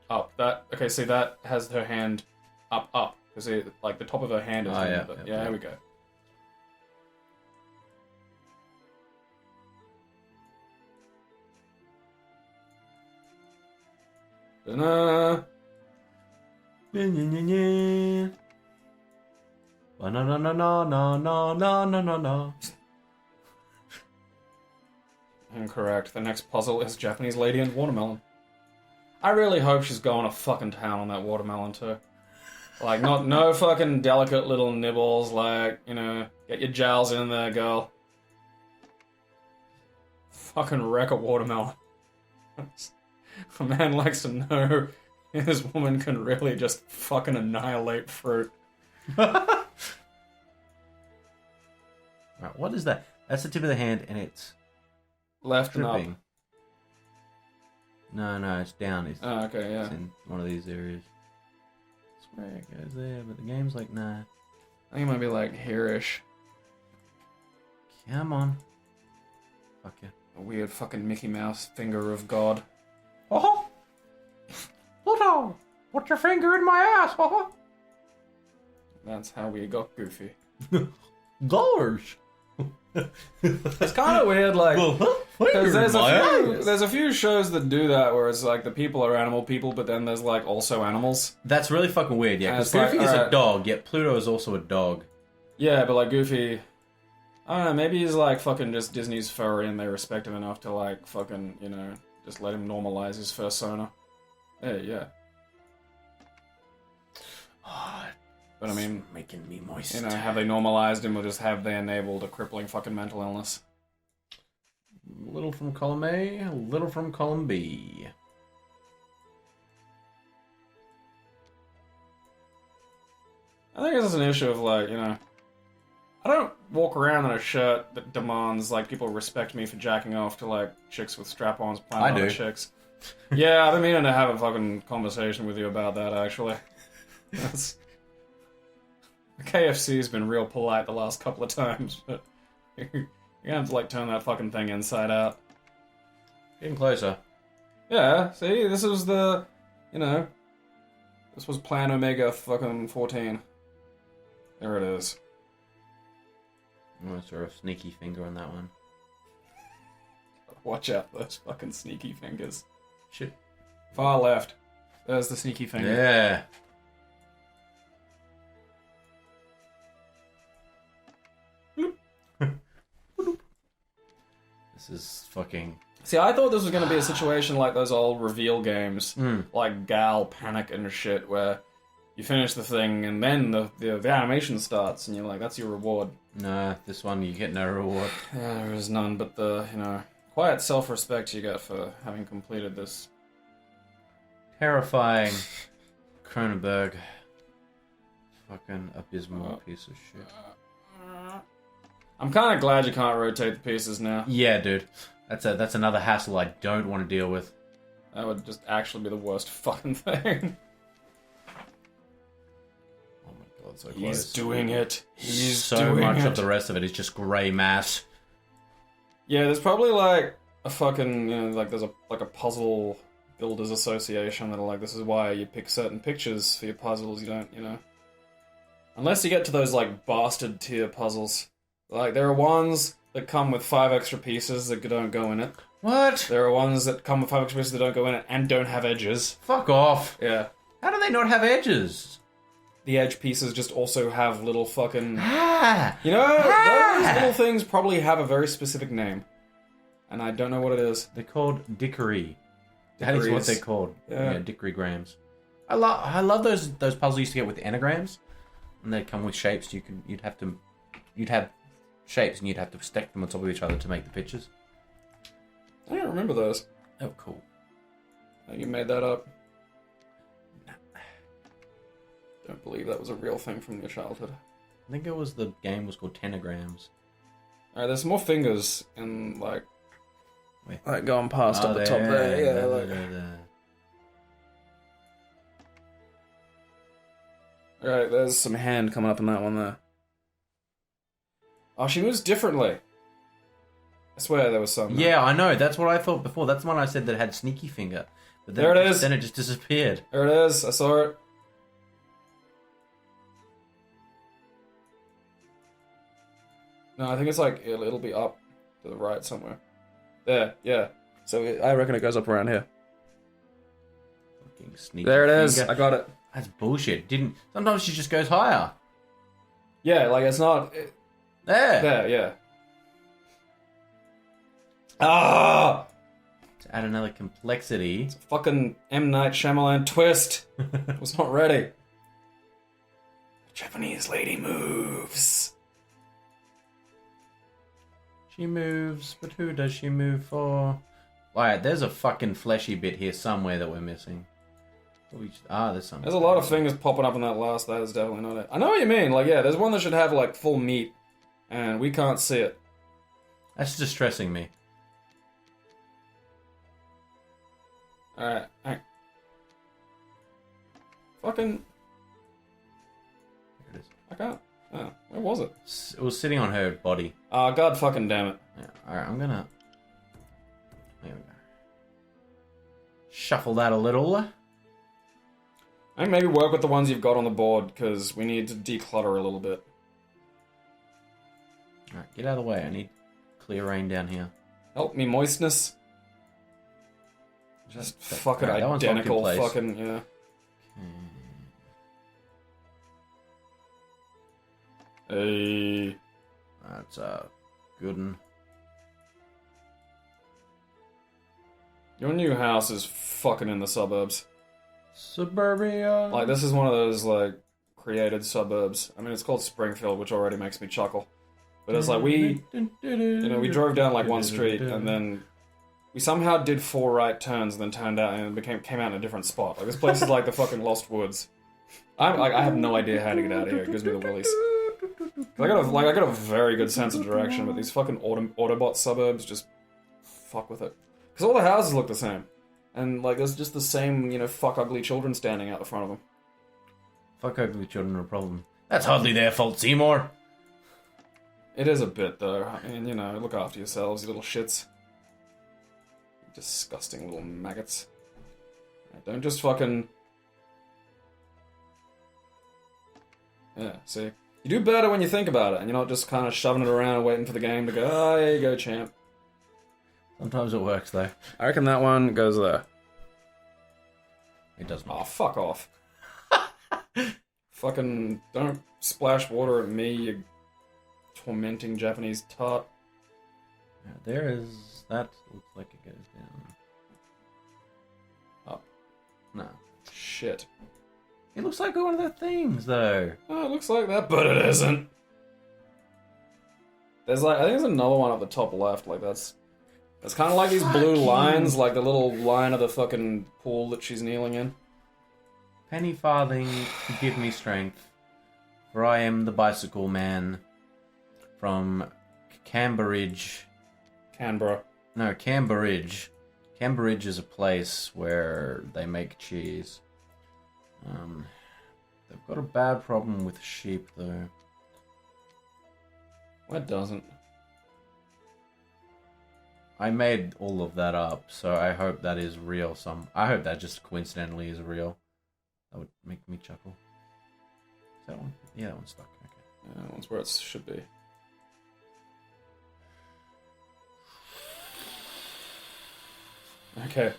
Up. Okay, see, that has her hand up. Because, like, the top of her hand is... Yeah, there we go. No, no, no, no, no, no, no, no, no, no. Incorrect. The next puzzle is Japanese lady and watermelon. I really hope she's going to fucking town on that watermelon too. Like, no fucking delicate little nibbles, like, you know, get your jowls in there, girl. Fucking wreck a watermelon. A man likes to know his woman can really just fucking annihilate fruit. Right, what is that? That's the tip of the hand, and it's Left and dripping. up. No, it's down. It's, Oh, okay, yeah. it's in one of these areas. I swear it goes there, but the game's like, nah. I think it might be like here-ish. Come on. Fuck yeah. A weird fucking Mickey Mouse finger of God. Oh! Pluto! Put your finger in my ass! Oh! That's how we got Goofy. Dollars! It's kind of weird, like, because Finger there's a few shows that do that where it's like the people are animal people, but then there's like also animals. That's really fucking weird, yeah, because And it's Goofy like, is a alright. dog, yet Pluto is also a dog. Yeah, but like Goofy, I don't know, maybe he's like fucking just Disney's furry and they respect him enough to like fucking, you know, just let him normalize his persona. Hey, yeah. But I mean, Making me moist. you know, have they normalized him or just have they enabled a crippling fucking mental illness? A little from column A, a little from column B. I think this is an issue of like, you know, I don't walk around in a shirt that demands like people respect me for jacking off to like chicks with strap-ons playing I other do. chicks. Yeah, I've been meaning to have a fucking conversation with you about that actually. That's... KFC's been real polite the last couple of times, but you're gonna have to like turn that fucking thing inside out. Getting closer. Yeah, see, this was the, you know, this was Plan Omega fucking 14. There it is. I'm gonna throw a sneaky finger on that one. Watch out for those fucking sneaky fingers. Shit. Far left. There's the sneaky finger. Yeah. This is fucking... See, I thought this was going to be a situation like those old reveal games, Mm. like Gal, Panic, and shit, where you finish the thing and then the animation starts, and you're like, that's your reward. Nah, this one you get no reward. Yeah, there is none but the, you know, quiet self-respect you get for having completed this. Terrifying. Cronenberg. Fucking abysmal piece of shit. I'm kind of glad you can't rotate the pieces now. Yeah, dude. That's another hassle I don't want to deal with. That would just actually be the worst fucking thing. Oh my god, so close. He's doing it. He's so doing much it. of the rest of it is just grey mass. Yeah, there's probably like a fucking, you know, like there's a puzzle builders association that are like, this is why you pick certain pictures for your puzzles. You don't, you know, unless you get to those like bastard tier puzzles. Like there are ones that come with 5 extra pieces that don't go in it. What? There are ones that come with 5 extra pieces that don't go in it and don't have edges. Fuck off. Yeah. How do they not have edges? The edge pieces just also have little fucking... Ah! You know, those little things probably have a very specific name. And I don't know what it is. They're called dickory. That is what Dickories. they're called. Yeah. Yeah, dickory grams. I love those puzzles you used to get with anagrams. And they'd come with shapes. You'd have shapes and you'd have to stack them on top of each other to make the pictures. I don't remember those. Oh, cool. I think you made that up. Don't believe that was a real thing from your childhood. I think the game was called Tenagrams. Alright, there's more fingers in, like... Where? Like, going past up the top there. Yeah, like... there. Alright, there's some hand coming up in that one there. Oh, she moves differently. I swear there was some. Yeah, I know. That's what I thought before. That's the one I said that had sneaky finger. But then There it is. Then it just disappeared. There it is. I saw it. No, I think it's like, it'll be up to the right somewhere. There, yeah. So I reckon it goes up around here. Fucking sneaky There it is. finger. I got it. That's bullshit. Sometimes she just goes higher. Yeah, like it's not... There! There, yeah. Ah! To add another complexity. It's a fucking M. Night Shyamalan twist. I was not ready. Japanese lady moves. She moves, but who does she move for? Right, there's a fucking fleshy bit here somewhere that we're missing. There's something. There's a lot of fingers popping up in that last. That is definitely not it. I know what you mean. Like, yeah, there's one that should have, like, full meat. And we can't see it. That's distressing me. Alright, alright. Fucking... There it is. I can't... Oh, where was it? It was sitting on her body. Oh, god fucking damn it. Yeah, alright, I'm gonna... There we go. Shuffle that a little. I think maybe work with the ones you've got on the board, because we need to declutter a little bit. Alright, get out of the way. I need clear rain down here. Help me, moistness. Just fucking Alright, that one's locked in identical place. fucking, yeah. Hey. That's a good one. Your new house is fucking in the suburbs. Suburbia. Like, this is one of those, like, created suburbs. I mean, it's called Springfield, which already makes me chuckle. But it's like, we drove down, like, one street, and then we somehow did 4 right turns, and then turned out, and came out in a different spot. Like, this place is like the fucking Lost Woods. I have no idea how to get out of here. It gives me the willies. I got a very good sense of direction, but these fucking Autobot suburbs just fuck with it. Because all the houses look the same. And, like, there's just the same, you know, fuck ugly children standing out the front of them. Fuck ugly children are a problem. That's hardly their fault, Seymour. It is a bit, though. I mean, you know, look after yourselves, you little shits. Disgusting little maggots. Don't just fucking... Yeah, see? You do better when you think about it, and you're not just kind of shoving it around and waiting for the game to go, oh, there you go, champ. Sometimes it works, though. I reckon that one goes there. It does not. Oh, fuck off. Fucking don't splash water at me, you tormenting Japanese tart. Yeah, there is... That looks like it goes down. Up. No. Shit. It looks like one of the things, though. Oh, it looks like that, but it isn't. There's like, I think there's another one up the top left, like that's kind of like these blue lines, like the little line of the fucking pool that she's kneeling in. Penny farthing, give me strength, for I am the bicycle man from Cambridge. Canberra. No, Cambridge. Cambridge is a place where they make cheese. They've got a bad problem with sheep, though. What doesn't? I made all of that up, so I hope that is real. I hope that just coincidentally is real. That would make me chuckle. Is that one? Yeah, that one's stuck. Okay. Yeah, that one's where it should be. Okay.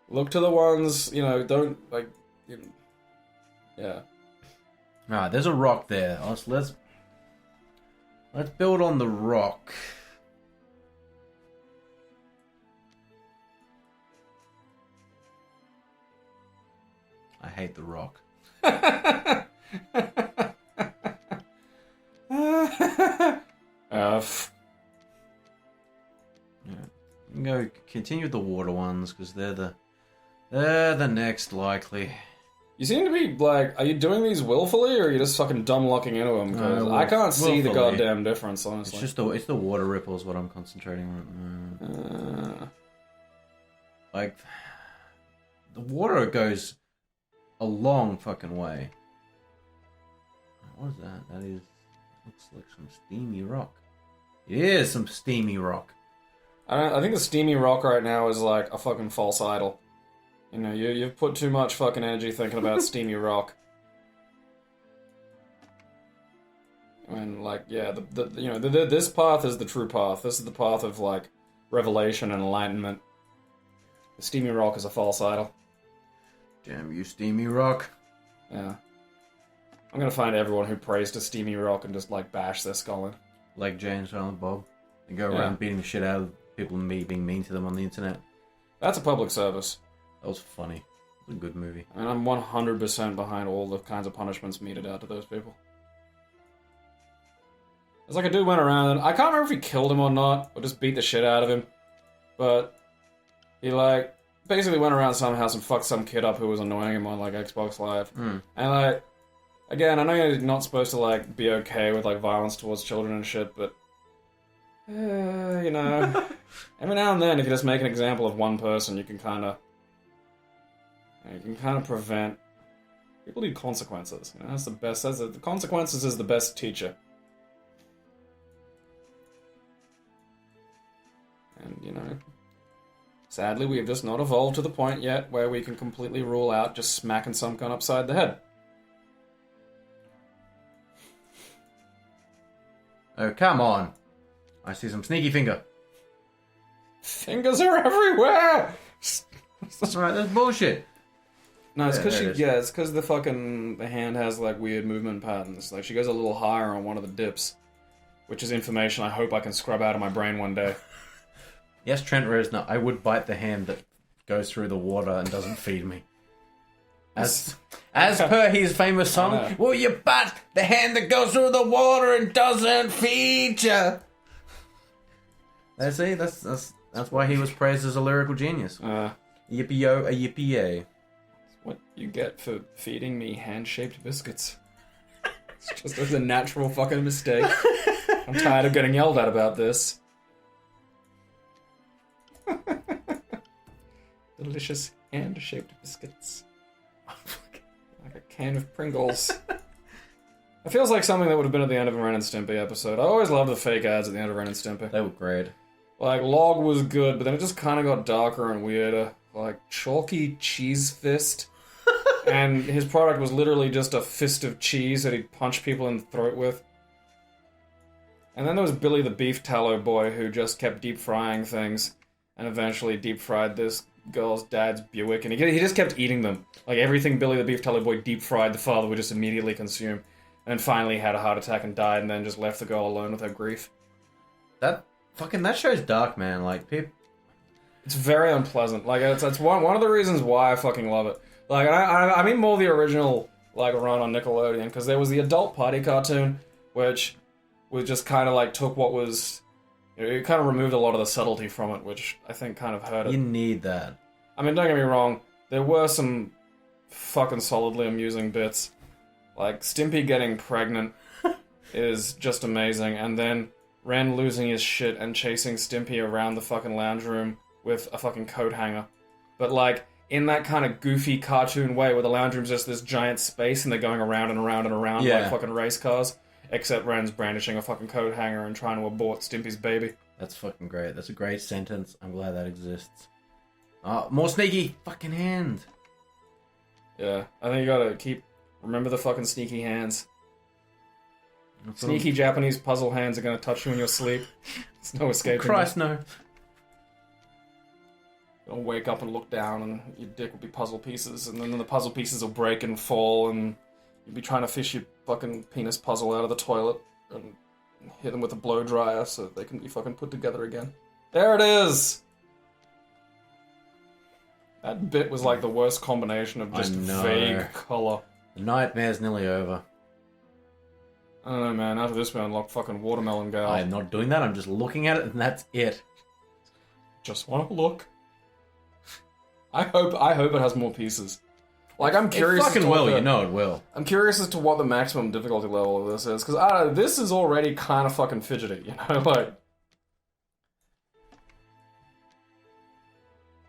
Look to the ones, you know, don't, like, you know, yeah. Alright, there's a rock there. Let's build on the rock. I hate the rock. Yeah. You can go continue with the water ones because they're the next likely. You seem to be, like, are you doing these willfully, or are you just fucking dumb locking into them? Because I can't see the willfully. goddamn difference, honestly. It's just the water ripples what I'm concentrating on. Like, the water goes a long fucking way. What is that? That is, looks like some steamy rock. It is some steamy rock. I think the steamy rock right now is like a fucking false idol. You know, you've put too much fucking energy thinking about steamy rock. And like, yeah, this path is the true path. This is the path of like revelation and enlightenment. The steamy rock is a false idol. Damn you, steamy rock. Yeah. I'm gonna find everyone who prays to Steamy Rock and just, like, bash their skull in. Like Jay and Silent Bob. They go around beating the shit out of people and being mean to them on the internet. That's a public service. That was funny. It was a good movie. And I'm 100% behind all the kinds of punishments meted out to those people. It's like a dude went around, and I can't remember if he killed him or not, or just beat the shit out of him. But he, like, basically went around some house and fucked some kid up who was annoying him on, like, Xbox Live. Mm. And, like, again, I know you're not supposed to, like, be okay with, like, violence towards children and shit, but... you know... every now and then, if you just make an example of one person, you can kind of... You can kind of prevent... People need consequences. You know, that's the best... the consequences is the best teacher. And, you know... Sadly, we have just not evolved to the point yet where we can completely rule out just smacking some gun upside the head. Oh, come on. I see some sneaky finger. Fingers are everywhere! That's right, that's bullshit. No, it's because There it is. the hand has, like, weird movement patterns. Like, she goes a little higher on one of the dips. Which is information I hope I can scrub out of my brain one day. Yes, Trent Reznor, I would bite the hand that goes through the water and doesn't feed me. As per his famous song, will you bite the hand that goes through the water and doesn't feed you? See, that's why he was praised as a lyrical genius. Yippee-yo, a yippee-yay. What you get for feeding me hand-shaped biscuits. It's just a natural fucking mistake. I'm tired of getting yelled at about this. Delicious hand-shaped biscuits. Like a can of Pringles. It feels like something that would have been at the end of a Ren and Stimpy episode. I always loved the fake ads at the end of Ren and Stimpy. They were great. Like, Log was good, but then it just kind of got darker and weirder. Like, Chalky Cheese Fist. And his product was literally just a fist of cheese that he'd punch people in the throat with. And then there was Billy the Beef Tallow Boy, who just kept deep frying things, and eventually deep fried this girl's dad's Buick, and he just kept eating them. Like, everything Billy the Beef Tallow Boy deep fried, the father would just immediately consume. And finally had a heart attack and died, and then just left the girl alone with her grief. That show's dark, man. Like, people... It's very unpleasant. Like, it's one of the reasons why I fucking love it. Like, I mean more the original, like, run on Nickelodeon, because there was the adult party cartoon, which just kind of, like, took what was... It kind of removed a lot of the subtlety from it, which I think kind of hurt it. You need that. I mean, don't get me wrong, there were some fucking solidly amusing bits. Like, Stimpy getting pregnant is just amazing, and then Ren losing his shit and chasing Stimpy around the fucking lounge room with a fucking coat hanger. But, like, in that kind of goofy cartoon way where the lounge room's just this giant space and they're going around and around and around like fucking race cars. Except Ren's brandishing a fucking coat hanger and trying to abort Stimpy's baby. That's fucking great. That's a great sentence. I'm glad that exists. More sneaky fucking hand. Yeah, I think you gotta remember the fucking sneaky hands. Sneaky Japanese puzzle hands are gonna touch you in your sleep. There's no escaping. Christ, no. You'll wake up and look down and your dick will be puzzle pieces, and then the puzzle pieces will break and fall, and you'll be trying to fish your fucking penis puzzle out of the toilet and hit them with a blow dryer so they can be fucking put together again. There it is! That bit was like the worst combination of just vague colour. The nightmare's nearly over. I don't know, man. After this, we unlock fucking Watermelon Gal. I am not doing that. I'm just looking at it, and that's it. Just want to look. I hope it has more pieces. Like, I'm curious. It fucking will. You know it will. I'm curious as to what the maximum difficulty level of this is, because this is already kind of fucking fidgety, you know, like.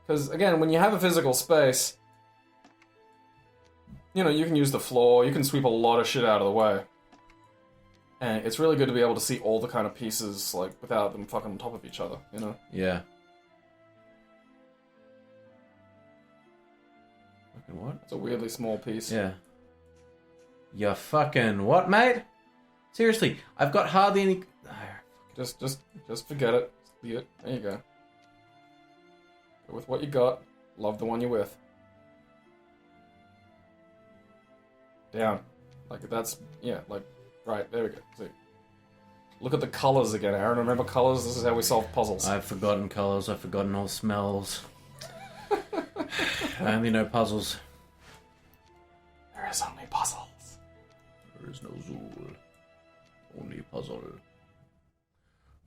Because again, when you have a physical space, you know, you can use the floor, you can sweep a lot of shit out of the way. And it's really good to be able to see all the kind of pieces, like, without them fucking on top of each other, you know? Yeah. Fucking what? It's a weirdly small piece. Yeah. You fucking what, mate? Seriously, I've got hardly any... Just forget it. Just be it. There you go. Go with what you got. Love the one you're with. Down. Like, that's... Yeah, like... Right, there we go. See. Look at the colours again, Aaron. Remember colours? This is how we solve puzzles. I've forgotten colours. I've forgotten all smells. I only know puzzles. There is only puzzles. There is no Zool. Only puzzle.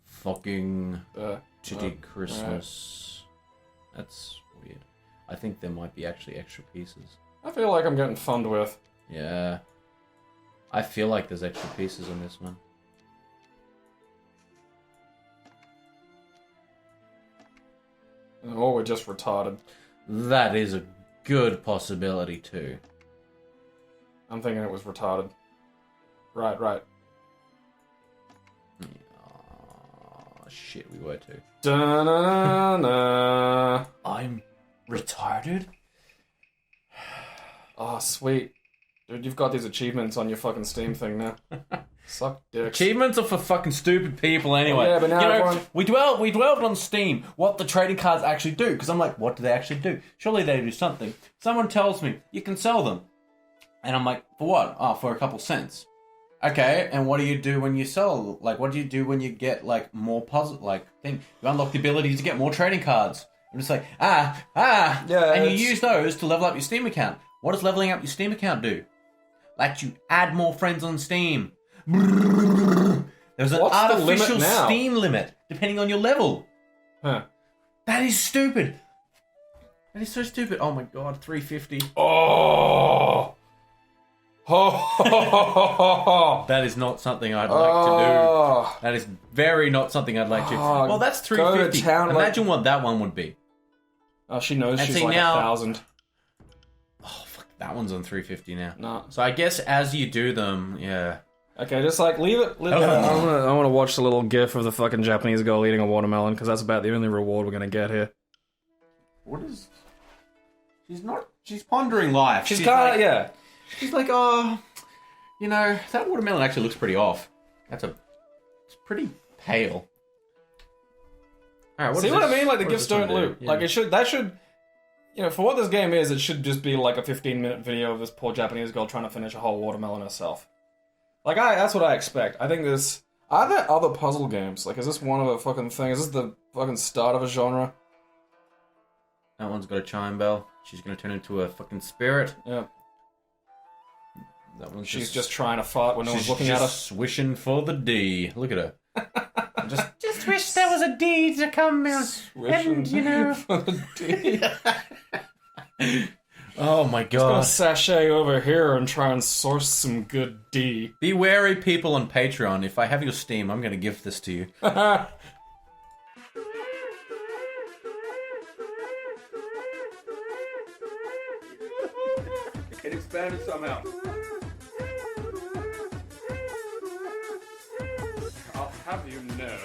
Fucking Chitty Christmas. Right. That's weird. I think there might be actually extra pieces. I feel like I'm getting funned with. Yeah. I feel like there's extra pieces in this one. Or we're just retarded. That is a good possibility too. I'm thinking it was retarded. Right. Oh, shit, we were too. Da-na-na-na. I'm retarded? Oh, sweet. Dude, you've got these achievements on your fucking Steam thing now. Suck dicks. Achievements are for fucking stupid people anyway. Yeah, but now everyone... we dwelled on Steam what the trading cards actually do, because I'm like, what do they actually do? Surely they do something. Someone tells me, you can sell them. And I'm like, for what? Oh, for a couple cents. Okay, and what do you do when you sell? Like, what do you do when you get, like, more puzzle, like, thing? You unlock the ability to get more trading cards. I'm just like, yeah, and you use those to level up your Steam account. What does leveling up your Steam account do? Let you add more friends on Steam. There's an artificial Steam limit, depending on your level. Huh. That is stupid. That is so stupid. Oh my god, 350. Oh! That is not something I'd like to do. That is very not something I'd like to do. Well, that's 350. Imagine what that one would be. Oh, she knows and she's see, like now, 1,000. Oh, fuck. That one's on 350 now. No. So I guess as you do them, yeah. Okay, just like, leave it. I want to watch the little gif of the fucking Japanese girl eating a watermelon, because that's about the only reward we're going to get here. What is... She's pondering life. She's kind of, like, yeah. She's like, oh, you know, that watermelon actually looks pretty off. It's pretty pale. Alright, see what I mean? Like, the gifs don't loop. Yeah. Like, that should, you know, for what this game is, it should just be like a 15-minute video of this poor Japanese girl trying to finish a whole watermelon herself. Like, that's what I expect. I think are there other puzzle games? Like, is this one of a fucking thing? Is this the fucking start of a genre? That one's got a chime bell. She's gonna turn into a fucking spirit. Yeah. That one's She's just trying to fight when no one's looking at her. She's wishing for the D. Look at her. just wish there was a D to come out. And, you know. For the D. Oh my god. Just gonna sashay over here and try and source some good D. Be wary, people on Patreon. If I have your Steam, I'm gonna give this to you. It can expand it somehow. I'll have you know.